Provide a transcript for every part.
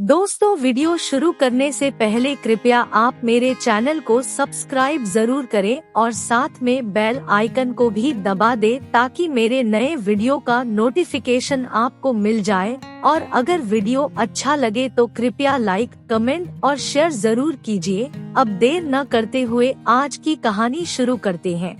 दोस्तों, वीडियो शुरू करने से पहले कृपया आप मेरे चैनल को सब्सक्राइब जरूर करें और साथ में बेल आइकन को भी दबा दें ताकि मेरे नए वीडियो का नोटिफिकेशन आपको मिल जाए। और अगर वीडियो अच्छा लगे तो कृपया लाइक, कमेंट और शेयर जरूर कीजिए। अब देर न करते हुए आज की कहानी शुरू करते हैं।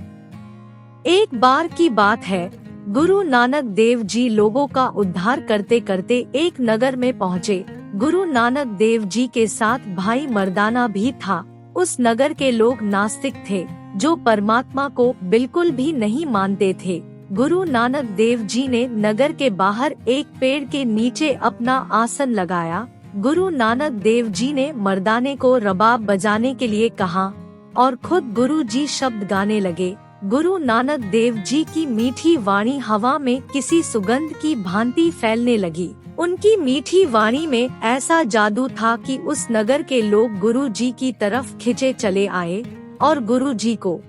एक बार की बात है, गुरु नानक देव जी लोगों का उद्धार करते करते एक नगर में पहुँचे। गुरु नानक देव जी के साथ भाई मर्दाना भी था। उस नगर के लोग नास्तिक थे, जो परमात्मा को बिल्कुल भी नहीं मानते थे। गुरु नानक देव जी ने नगर के बाहर एक पेड़ के नीचे अपना आसन लगाया। गुरु नानक देव जी ने मर्दाने को रबाब बजाने के लिए कहा और खुद गुरु जी शब्द गाने लगे। गुरु नानक देव जी की मीठी वाणी हवा में किसी सुगंध की भांति फैलने लगी। उनकी मीठी वाणी में ऐसा जादू था कि उस नगर के लोग गुरु जी की तरफ खिंचे चले आए और गुरु जी को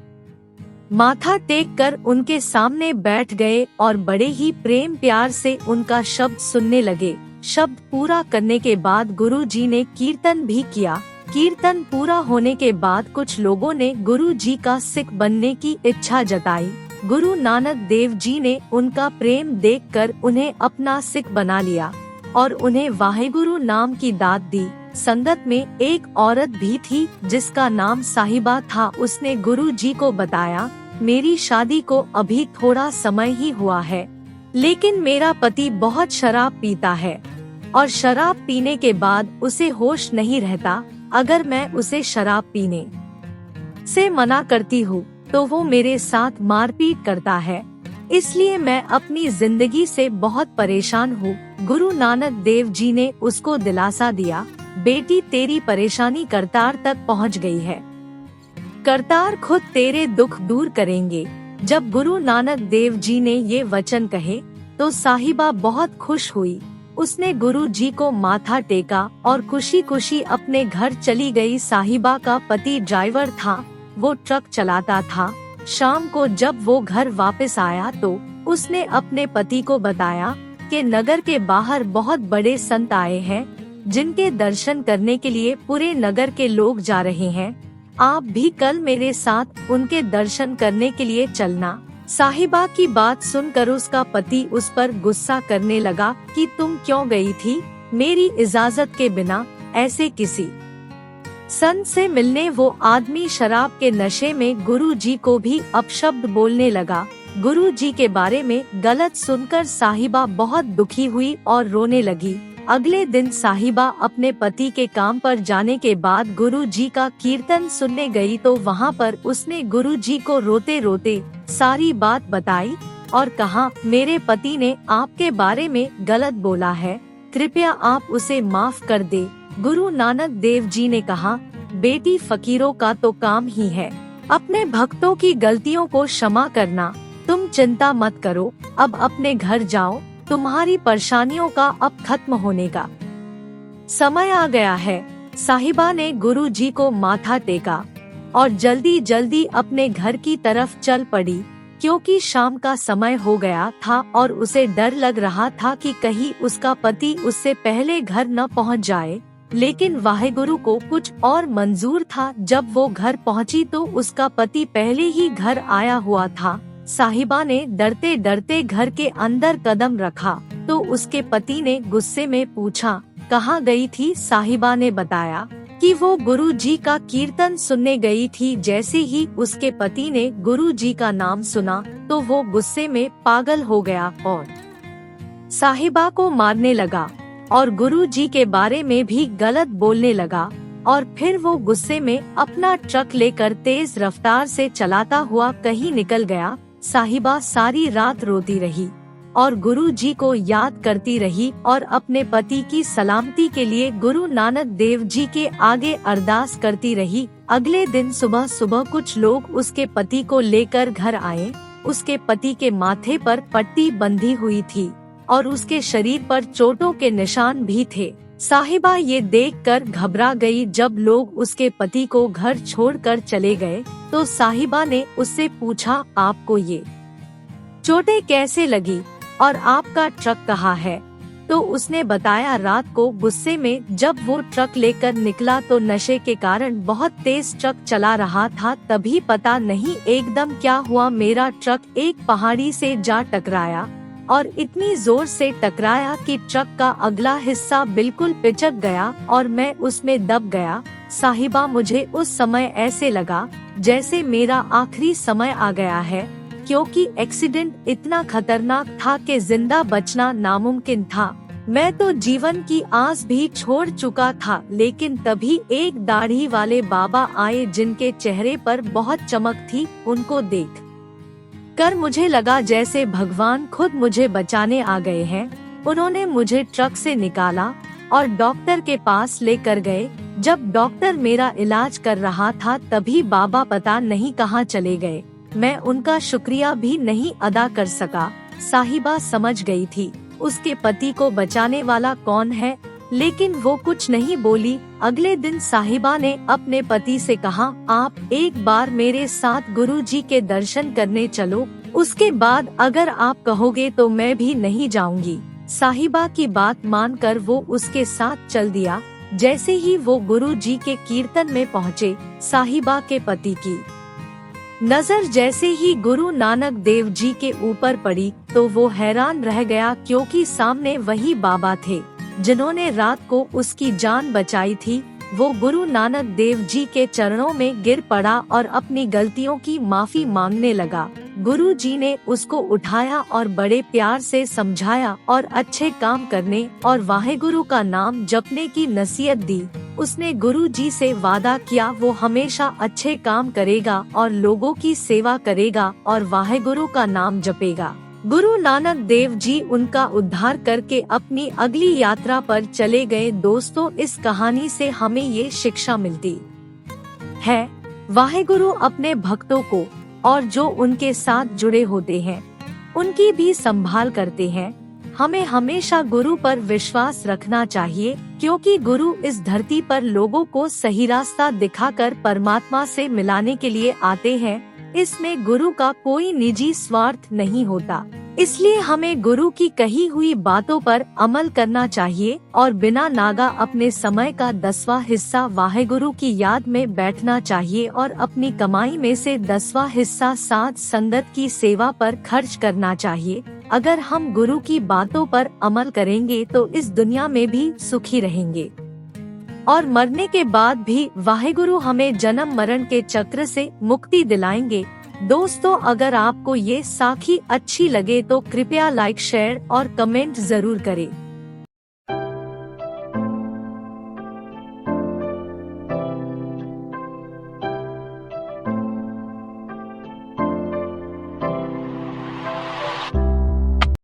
माथा टेक कर उनके सामने बैठ गए और बड़े ही प्रेम प्यार से उनका शब्द सुनने लगे। शब्द पूरा करने के बाद गुरु जी ने कीर्तन भी किया। कीर्तन पूरा होने के बाद कुछ लोगों ने गुरु जी का सिख बनने की इच्छा जताई। गुरु नानक देव जी ने उनका प्रेम देखकर उन्हें अपना सिख बना लिया और उन्हें वाहेगुरु नाम की दात दी। संगत में एक औरत भी थी जिसका नाम साहिबा था। उसने गुरु जी को बताया, मेरी शादी को अभी थोड़ा समय ही हुआ है, लेकिन मेरा पति बहुत शराब पीता है और शराब पीने के बाद उसे होश नहीं रहता। अगर मैं उसे शराब पीने से मना करती हूँ तो वो मेरे साथ मारपीट करता है, इसलिए मैं अपनी जिंदगी से बहुत परेशान हूँ। गुरु नानक देव जी ने उसको दिलासा दिया, बेटी तेरी परेशानी करतार तक पहुँच गई है, करतार खुद तेरे दुख दूर करेंगे। जब गुरु नानक देव जी ने ये वचन कहे तो साहिबा बहुत खुश हुई। उसने गुरु जी को माथा टेका और खुशी खुशी अपने घर चली गई। साहिबा का पति ड्राइवर था, वो ट्रक चलाता था। शाम को जब वो घर वापस आया तो उसने अपने पति को बताया कि नगर के बाहर बहुत बड़े संत आए हैं, जिनके दर्शन करने के लिए पूरे नगर के लोग जा रहे हैं। आप भी कल मेरे साथ उनके दर्शन करने के लिए चलना। साहिबा की बात सुनकर उसका पति उस पर गुस्सा करने लगा कि तुम क्यों गई थी मेरी इजाजत के बिना ऐसे किसी संत से मिलने। वो आदमी शराब के नशे में गुरु जी को भी अपशब्द बोलने लगा। गुरु जी के बारे में गलत सुनकर साहिबा बहुत दुखी हुई और रोने लगी। अगले दिन साहिबा अपने पति के काम पर जाने के बाद गुरु जी का कीर्तन सुनने गई तो वहाँ पर उसने गुरु जी को रोते रोते सारी बात बताई और कहा, मेरे पति ने आपके बारे में गलत बोला है, कृपया आप उसे माफ कर दे। गुरु नानक देव जी ने कहा, बेटी फकीरों का तो काम ही है अपने भक्तों की गलतियों को क्षमा करना। तुम चिंता मत करो, अब अपने घर जाओ, तुम्हारी परेशानियों का अब खत्म होने का समय आ गया है। साहिबा ने गुरु जी को माथा टेका और जल्दी जल्दी अपने घर की तरफ चल पड़ी, क्योंकि शाम का समय हो गया था और उसे डर लग रहा था कि कहीं उसका पति उससे पहले घर न पहुंच जाए। लेकिन वाहेगुरु को कुछ और मंजूर था। जब वो घर पहुंची तो उसका पति पहले ही घर आया हुआ था। साहिबा ने डरते डरते घर के अंदर कदम रखा तो उसके पति ने गुस्से में पूछा, कहाँ गई थी? साहिबा ने बताया कि वो गुरु जी का कीर्तन सुनने गई थी। जैसे ही उसके पति ने गुरु जी का नाम सुना तो वो गुस्से में पागल हो गया और साहिबा को मारने लगा और गुरु जी के बारे में भी गलत बोलने लगा। और फिर वो गुस्से में अपना ट्रक लेकर तेज रफ्तार से चलाता हुआ कहीं निकल गया। साहिबा सारी रात रोती रही और गुरु जी को याद करती रही और अपने पति की सलामती के लिए गुरु नानक देव जी के आगे अरदास करती रही। अगले दिन सुबह सुबह कुछ लोग उसके पति को लेकर घर आए। उसके पति के माथे पर पट्टी बंधी हुई थी और उसके शरीर पर चोटों के निशान भी थे। साहिबा ये देखकर घबरा गई। जब लोग उसके पति को घर छोड़कर चले गए तो साहिबा ने उससे पूछा, आपको ये चोटें कैसे लगी और आपका ट्रक कहाँ है? तो उसने बताया रात को गुस्से में जब वो ट्रक लेकर निकला तो नशे के कारण बहुत तेज ट्रक चला रहा था। तभी पता नहीं एकदम क्या हुआ, मेरा ट्रक एक पहाड़ी से जा टकराया और इतनी जोर से टकराया कि ट्रक का अगला हिस्सा बिल्कुल पिचक गया और मैं उसमें दब गया। साहिबा, मुझे उस समय ऐसे लगा जैसे मेरा आखिरी समय आ गया है, क्योंकि एक्सीडेंट इतना खतरनाक था कि जिंदा बचना नामुमकिन था। मैं तो जीवन की आस भी छोड़ चुका था। लेकिन तभी एक दाढ़ी वाले बाबा आए जिनके चेहरे पर बहुत चमक थी। उनको देख कर मुझे लगा जैसे भगवान खुद मुझे बचाने आ गए हैं। उन्होंने मुझे ट्रक से निकाला और डॉक्टर के पास लेकर गए। जब डॉक्टर मेरा इलाज कर रहा था तभी बाबा पता नहीं कहाँ चले गए। मैं उनका शुक्रिया भी नहीं अदा कर सका। साहिबा समझ गई थी उसके पति को बचाने वाला कौन है, लेकिन वो कुछ नहीं बोली। अगले दिन साहिबा ने अपने पति से कहा, आप एक बार मेरे साथ गुरुजी के दर्शन करने चलो, उसके बाद अगर आप कहोगे तो मैं भी नहीं जाऊंगी। साहिबा की बात मानकर वो उसके साथ चल दिया। जैसे ही वो गुरुजी के कीर्तन में पहुँचे, साहिबा के पति की नजर जैसे ही गुरु नानक देव जी के ऊपर पड़ी तो वो हैरान रह गया, क्योंकि सामने वही बाबा थे जिन्होंने रात को उसकी जान बचाई थी। वो गुरु नानक देव जी के चरणों में गिर पड़ा और अपनी गलतियों की माफी मांगने लगा। गुरु जी ने उसको उठाया और बड़े प्यार से समझाया और अच्छे काम करने और वाहेगुरु का नाम जपने की नसीहत दी। उसने गुरु जी से वादा किया वो हमेशा अच्छे काम करेगा और लोगों की सेवा करेगा और वाहेगुरु का नाम जपेगा। गुरु नानक देव जी उनका उद्धार करके अपनी अगली यात्रा पर चले गए। दोस्तों, इस कहानी से हमें ये शिक्षा मिलती है, वाहेगुरु अपने भक्तों को और जो उनके साथ जुड़े होते हैं उनकी भी संभाल करते हैं। हमें हमेशा गुरु पर विश्वास रखना चाहिए, क्योंकि गुरु इस धरती पर लोगों को सही रास्ता दिखाकर परमात्मा से मिलाने के लिए आते हैं। इसमें गुरु का कोई निजी स्वार्थ नहीं होता। इसलिए हमें गुरु की कही हुई बातों पर अमल करना चाहिए और बिना नागा अपने समय का 10वां हिस्सा वाहेगुरु की याद में बैठना चाहिए और अपनी कमाई में से 10वां हिस्सा साध संगत की सेवा पर खर्च करना चाहिए। अगर हम गुरु की बातों पर अमल करेंगे तो इस दुनिया में भी सुखी रहेंगे और मरने के बाद भी वाहेगुरु हमें जन्म मरण के चक्र से मुक्ति दिलाएंगे। दोस्तों, अगर आपको ये साखी अच्छी लगे तो कृपया लाइक, शेयर और कमेंट जरूर करें।